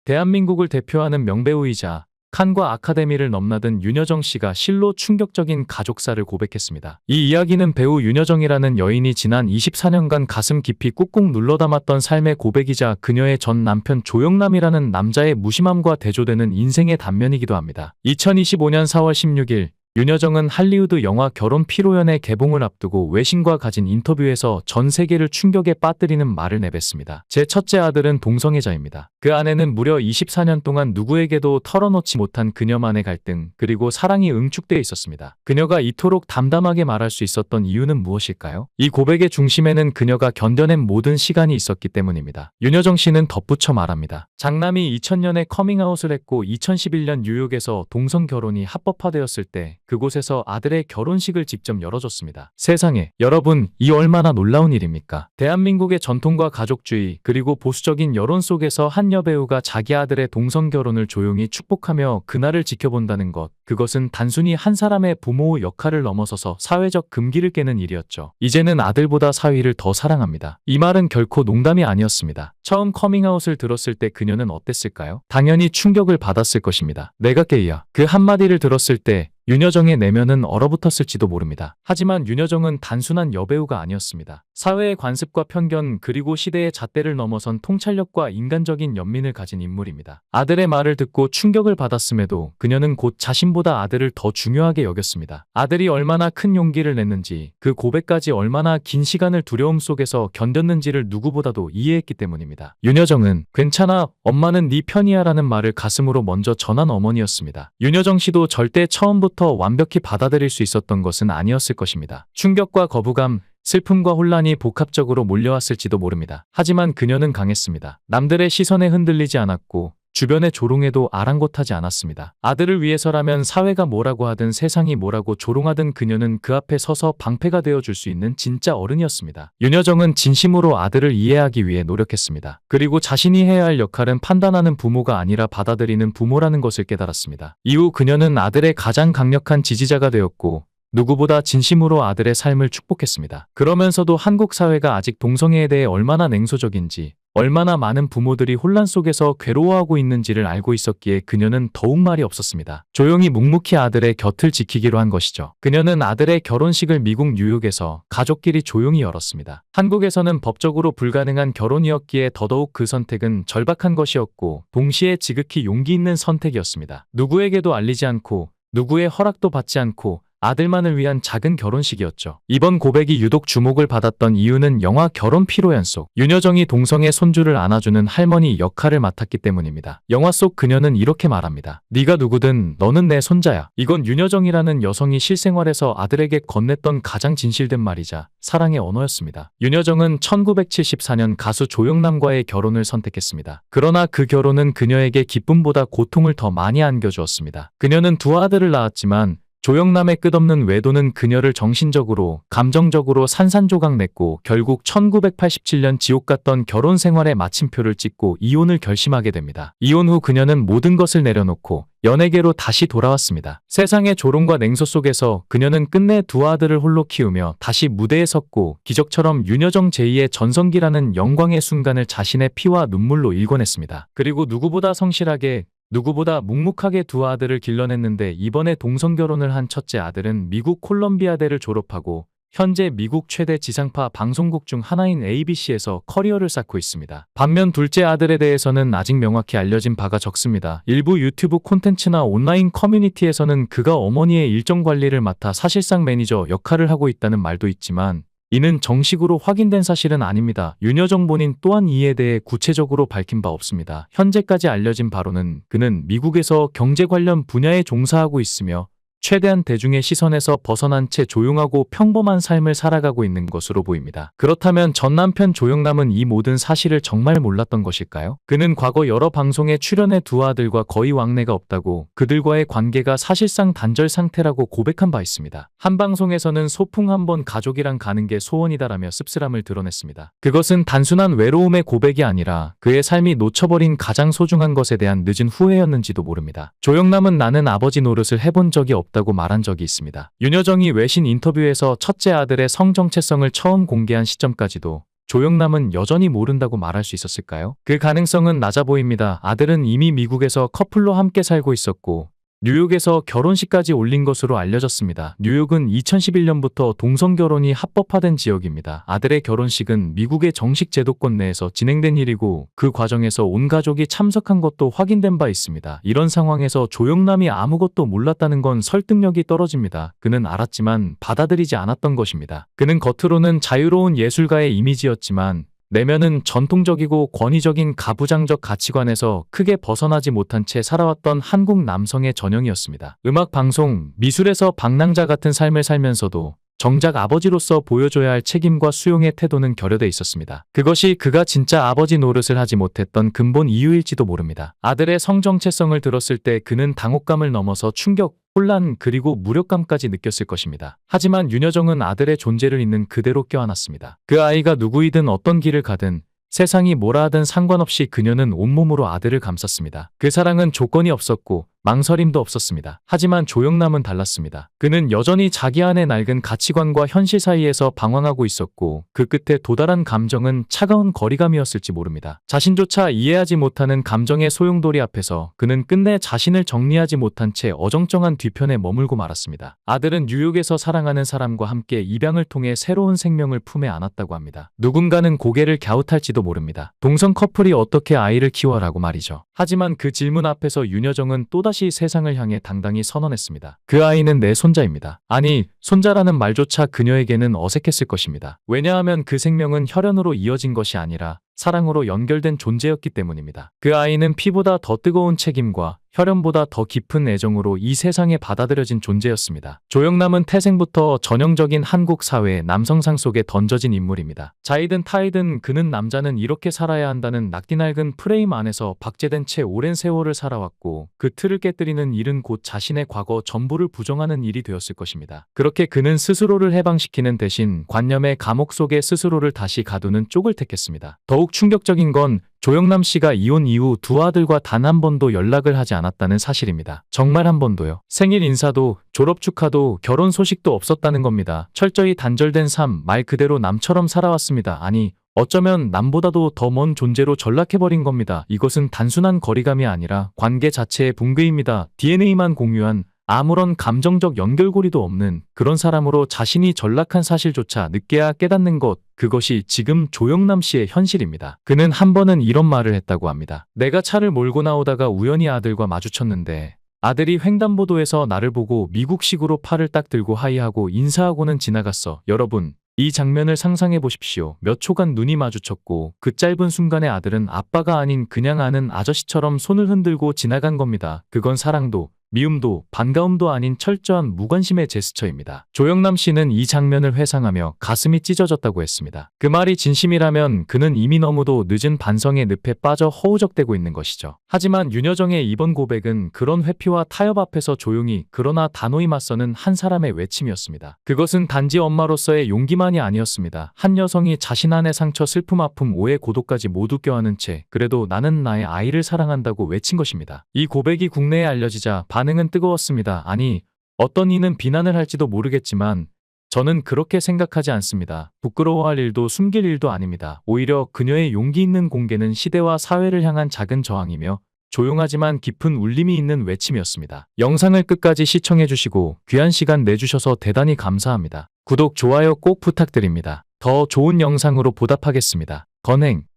대한민국을 대표하는 명배우이자 칸과 아카데미를 넘나든 윤여정 씨가 실로 충격적인 가족사를 고백했습니다. 이 이야기는 배우 윤여정이라는 여인이 지난 24년간 가슴 깊이 꾹꾹 눌러 담았던 삶의 고백이자 그녀의 전 남편 조영남이라는 남자의 무심함과 대조되는 인생의 단면이기도 합니다. 2025년 4월 16일 윤여정은 할리우드 영화 결혼 피로연의 개봉을 앞두고 외신과 가진 인터뷰에서 전 세계를 충격에 빠뜨리는 말을 내뱉습니다. 제 첫째 아들은 동성애자입니다. 그 안에는 무려 24년 동안 누구에게도 털어놓지 못한 그녀만의 갈등 그리고 사랑이 응축되어 있었습니다. 그녀가 이토록 담담하게 말할 수 있었던 이유는 무엇일까요? 이 고백의 중심에는 그녀가 견뎌낸 모든 시간이 있었기 때문입니다. 윤여정 씨는 덧붙여 말합니다. 장남이 2000년에 커밍아웃을 했고 2011년 뉴욕에서 동성 결혼이 합법화되었을 때 그곳에서 아들의 결혼식을 직접 열어줬습니다. 세상에, 여러분, 이 얼마나 놀라운 일입니까? 대한민국의 전통과 가족주의 그리고 보수적인 여론 속에서 한 여배우가 자기 아들의 동성 결혼을 조용히 축복하며 그날을 지켜본다는 것, 그것은 단순히 한 사람의 부모 역할을 넘어서서 사회적 금기를 깨는 일이었죠. 이제는 아들보다 사위를 더 사랑합니다. 이 말은 결코 농담이 아니었습니다. 처음 커밍아웃을 들었을 때 그녀는 어땠을까요? 당연히 충격을 받았을 것입니다. 내가 게이야. 그 한마디를 들었을 때 윤여정의 내면은 얼어붙었을지도 모릅니다. 하지만 윤여정은 단순한 여배우가 아니었습니다. 사회의 관습과 편견 그리고 시대의 잣대를 넘어선 통찰력과 인간적인 연민을 가진 인물입니다. 아들의 말을 듣고 충격을 받았음에도 그녀는 곧 자신보다 아들을 더 중요하게 여겼습니다. 아들이 얼마나 큰 용기를 냈는지, 그 고백까지 얼마나 긴 시간을 두려움 속에서 견뎠는지를 누구보다도 이해했기 때문입니다. 윤여정은 괜찮아, 엄마는 네 편이야 라는 말을 가슴으로 먼저 전한 어머니였습니다. 윤여정 씨도 절대 처음부터 완벽히 받아들일 수 있었던 것은 아니었을 것입니다. 충격과 거부감, 슬픔과 혼란이 복합적으로 몰려왔을지도 모릅니다. 하지만 그녀는 강했습니다. 남들의 시선에 흔들리지 않았고 주변의 조롱에도 아랑곳하지 않았습니다. 아들을 위해서라면 사회가 뭐라고 하든 세상이 뭐라고 조롱하든 그녀는 그 앞에 서서 방패가 되어줄 수 있는 진짜 어른이었습니다. 윤여정은 진심으로 아들을 이해하기 위해 노력했습니다. 그리고 자신이 해야 할 역할은 판단하는 부모가 아니라 받아들이는 부모라는 것을 깨달았습니다. 이후 그녀는 아들의 가장 강력한 지지자가 되었고 누구보다 진심으로 아들의 삶을 축복했습니다. 그러면서도 한국 사회가 아직 동성애에 대해 얼마나 냉소적인지, 얼마나 많은 부모들이 혼란 속에서 괴로워하고 있는지를 알고 있었기에 그녀는 더욱 말이 없었습니다. 조용히 묵묵히 아들의 곁을 지키기로 한 것이죠. 그녀는 아들의 결혼식을 미국 뉴욕에서 가족끼리 조용히 열었습니다. 한국에서는 법적으로 불가능한 결혼이었기에 더더욱 그 선택은 절박한 것이었고 동시에 지극히 용기 있는 선택이었습니다. 누구에게도 알리지 않고 누구의 허락도 받지 않고 아들만을 위한 작은 결혼식이었죠. 이번 고백이 유독 주목을 받았던 이유는 영화 결혼 피로연 속 윤여정이 동성애 손주를 안아주는 할머니 역할을 맡았기 때문입니다. 영화 속 그녀는 이렇게 말합니다. 네가 누구든 너는 내 손자야. 이건 윤여정이라는 여성이 실생활에서 아들에게 건넸던 가장 진실된 말이자 사랑의 언어였습니다. 윤여정은 1974년 가수 조영남과의 결혼을 선택했습니다. 그러나 그 결혼은 그녀에게 기쁨보다 고통을 더 많이 안겨주었습니다. 그녀는 두 아들을 낳았지만 조영남의 끝없는 외도는 그녀를 정신적으로, 감정적으로 산산조각 냈고 결국 1987년 지옥 같던 결혼 생활의 마침표를 찍고 이혼을 결심하게 됩니다. 이혼 후 그녀는 모든 것을 내려놓고 연예계로 다시 돌아왔습니다. 세상의 조롱과 냉소 속에서 그녀는 끝내 두 아들을 홀로 키우며 다시 무대에 섰고 기적처럼 윤여정 제2의 전성기라는 영광의 순간을 자신의 피와 눈물로 일궈냈습니다. 그리고 누구보다 성실하게 누구보다 묵묵하게 두 아들을 길러냈는데 이번에 동성결혼을 한 첫째 아들은 미국 콜럼비아대를 졸업하고 현재 미국 최대 지상파 방송국 중 하나인 ABC에서 커리어를 쌓고 있습니다. 반면 둘째 아들에 대해서는 아직 명확히 알려진 바가 적습니다. 일부 유튜브 콘텐츠나 온라인 커뮤니티에서는 그가 어머니의 일정 관리를 맡아 사실상 매니저 역할을 하고 있다는 말도 있지만 이는 정식으로 확인된 사실은 아닙니다. 윤여정 본인 또한 이에 대해 구체적으로 밝힌 바 없습니다. 현재까지 알려진 바로는 그는 미국에서 경제 관련 분야에 종사하고 있으며 최대한 대중의 시선에서 벗어난 채 조용하고 평범한 삶을 살아가고 있는 것으로 보입니다. 그렇다면 전 남편 조영남은 이 모든 사실을 정말 몰랐던 것일까요? 그는 과거 여러 방송에 출연해 두 아들과 거의 왕래가 없다고 그들과의 관계가 사실상 단절 상태라고 고백한 바 있습니다. 한 방송에서는 소풍 한번 가족이랑 가는 게 소원이다라며 씁쓸함을 드러냈습니다. 그것은 단순한 외로움의 고백이 아니라 그의 삶이 놓쳐버린 가장 소중한 것에 대한 늦은 후회였는지도 모릅니다. 조영남은 나는 아버지 노릇을 해본 적이 없다고 말한 적이 있습니다. 윤여정이 외신 인터뷰에서 첫째 아들의 성 정체성을 처음 공개한 시점까지도 조영남은 여전히 모른다고 말할 수 있었을까요? 그 가능성은 낮아 보입니다. 아들은 이미 미국에서 커플로 함께 살고 있었고 뉴욕에서 결혼식까지 올린 것으로 알려졌습니다. 뉴욕은 2011년부터 동성결혼이 합법화된 지역입니다. 아들의 결혼식은 미국의 정식 제도권 내에서 진행된 일이고 그 과정에서 온 가족이 참석한 것도 확인된 바 있습니다. 이런 상황에서 조영남이 아무것도 몰랐다는 건 설득력이 떨어집니다. 그는 알았지만 받아들이지 않았던 것입니다. 그는 겉으로는 자유로운 예술가의 이미지였지만 내면은 전통적이고 권위적인 가부장적 가치관에서 크게 벗어나지 못한 채 살아왔던 한국 남성의 전형이었습니다. 음악, 방송, 미술에서 방랑자 같은 삶을 살면서도 정작 아버지로서 보여줘야 할 책임과 수용의 태도는 결여돼 있었습니다. 그것이 그가 진짜 아버지 노릇을 하지 못했던 근본 이유일지도 모릅니다. 아들의 성정체성을 들었을 때 그는 당혹감을 넘어서 충격, 혼란 그리고 무력감까지 느꼈을 것입니다. 하지만 윤여정은 아들의 존재를 있는 그대로 껴안았습니다. 그 아이가 누구이든 어떤 길을 가든 세상이 뭐라 하든 상관없이 그녀는 온몸으로 아들을 감쌌습니다. 그 사랑은 조건이 없었고 망설임도 없었습니다. 하지만 조영남은 달랐습니다. 그는 여전히 자기 안의 낡은 가치관과 현실 사이에서 방황하고 있었고 그 끝에 도달한 감정은 차가운 거리감이었을지 모릅니다. 자신조차 이해하지 못하는 감정의 소용돌이 앞에서 그는 끝내 자신을 정리하지 못한 채 어정쩡한 뒤편에 머물고 말았습니다. 아들은 뉴욕에서 사랑하는 사람과 함께 입양을 통해 새로운 생명을 품에 안았다고 합니다. 누군가는 고개를 갸웃할지도 모릅니다. 동성 커플이 어떻게 아이를 키워라고 말이죠. 하지만 그 질문 앞에서 윤여정은 또다시 세상을 향해 당당히 선언했습니다. 그 아이는 내 손자입니다. 아니, 손자라는 말조차 그녀에게는 어색했을 것입니다. 왜냐하면 그 생명은 혈연으로 이어진 것이 아니라 사랑으로 연결된 존재였기 때문입니다. 그 아이는 피보다 더 뜨거운 책임과 혈연보다 더 깊은 애정으로 이 세상에 받아들여진 존재였습니다. 조영남은 태생부터 전형적인 한국 사회의 남성상 속에 던져진 인물입니다. 자이든 타이든 그는 남자는 이렇게 살아야 한다는 낙디낡은 프레임 안에서 박제된 채 오랜 세월을 살아왔고 그 틀을 깨뜨리는 일은 곧 자신의 과거 전부를 부정하는 일이 되었을 것입니다. 그렇게 그는 스스로를 해방시키는 대신 관념의 감옥 속에 스스로를 다시 가두는 쪽을 택했습니다. 더욱 충격적인 건 조영남 씨가 이혼 이후 두 아들과 단 한 번도 연락을 하지 않았다는 사실입니다. 정말 한 번도요. 생일 인사도 졸업 축하도 결혼 소식도 없었다는 겁니다. 철저히 단절된 삶, 말 그대로 남처럼 살아왔습니다. 아니, 어쩌면 남보다도 더 먼 존재로 전락해버린 겁니다. 이것은 단순한 거리감이 아니라 관계 자체의 붕괴입니다. DNA만 공유한 아무런 감정적 연결고리도 없는 그런 사람으로 자신이 전락한 사실조차 늦게야 깨닫는 것, 그것이 지금 조영남 씨의 현실입니다. 그는 한 번은 이런 말을 했다고 합니다. 내가 차를 몰고 나오다가 우연히 아들과 마주쳤는데 아들이 횡단보도에서 나를 보고 미국식으로 팔을 딱 들고 하이하고 인사하고는 지나갔어. 여러분, 이 장면을 상상해 보십시오. 몇 초간 눈이 마주쳤고 그 짧은 순간에 아들은 아빠가 아닌 그냥 아는 아저씨처럼 손을 흔들고 지나간 겁니다. 그건 사랑도 미움도 반가움도 아닌 철저한 무관심의 제스처입니다. 조영남 씨는 이 장면을 회상하며 가슴이 찢어졌다고 했습니다. 그 말이 진심이라면 그는 이미 너무도 늦은 반성의 늪에 빠져 허우적대고 있는 것이죠. 하지만 윤여정의 이번 고백은 그런 회피와 타협 앞에서 조용히 그러나 단호히 맞서는 한 사람의 외침이었습니다. 그것은 단지 엄마로서의 용기만이 아니었습니다. 한 여성이 자신 안의 상처, 슬픔, 아픔, 오해, 고독까지 모두 껴안은 채 그래도 나는 나의 아이를 사랑한다고 외친 것입니다. 이 고백이 국내에 알려지자 반응은 뜨거웠습니다. 아니, 어떤 이는 비난을 할지도 모르겠지만 저는 그렇게 생각하지 않습니다. 부끄러워할 일도 숨길 일도 아닙니다. 오히려 그녀의 용기 있는 공개는 시대와 사회를 향한 작은 저항이며 조용하지만 깊은 울림이 있는 외침이었습니다. 영상을 끝까지 시청해주시고 귀한 시간 내주셔서 대단히 감사합니다. 구독, 좋아요 꼭 부탁드립니다. 더 좋은 영상으로 보답하겠습니다. 건행.